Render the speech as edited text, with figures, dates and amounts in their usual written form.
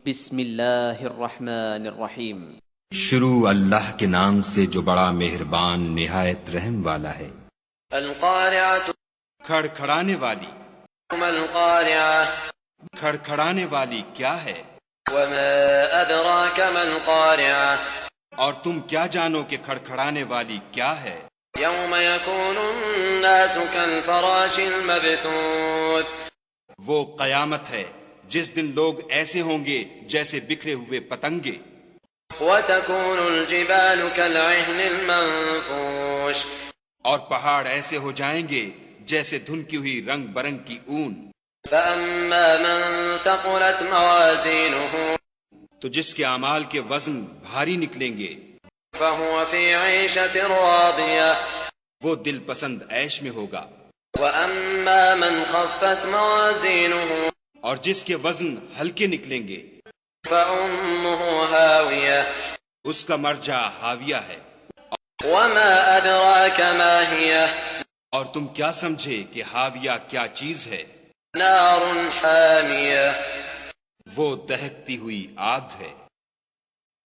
بسم اللہ الرحمن الرحیم۔ شروع اللہ کے نام سے جو بڑا مہربان نہایت رحم والا ہے۔ القارعۃ، کھڑکھڑانے والی۔ ما القارعہ، کھڑکھڑانے والی کیا ہے؟ وما ادراک ما القارعہ، اور تم کیا جانو کہ کھڑکھڑانے والی کیا ہے؟ یوم یکون الناس کالفراش المبثوث، وہ قیامت ہے جس دن لوگ ایسے ہوں گے جیسے بکھرے ہوئے پتنگے۔ وتکون الجبال کالعہن المنفوش، اور پہاڑ ایسے ہو جائیں گے جیسے دھنکی ہوئی رنگ برنگ کی اون۔ فاما من ثقلت موازینہ، تو جس کے اعمال کے وزن بھاری نکلیں گے فہو فی عیشۃ راضیہ، وہ دل پسند عیش میں ہوگا۔ واما من خفت موازینہ، اور جس کے وزن ہلکے نکلیں گے فأمہ ہاویہ، اس کا مرجع حاویہ ہے۔ وما ادراک ما ہیہ، اور تم کیا سمجھے کہ حاویہ کیا چیز ہے؟ نار حامیہ، وہ دہکتی ہوئی آگ ہے۔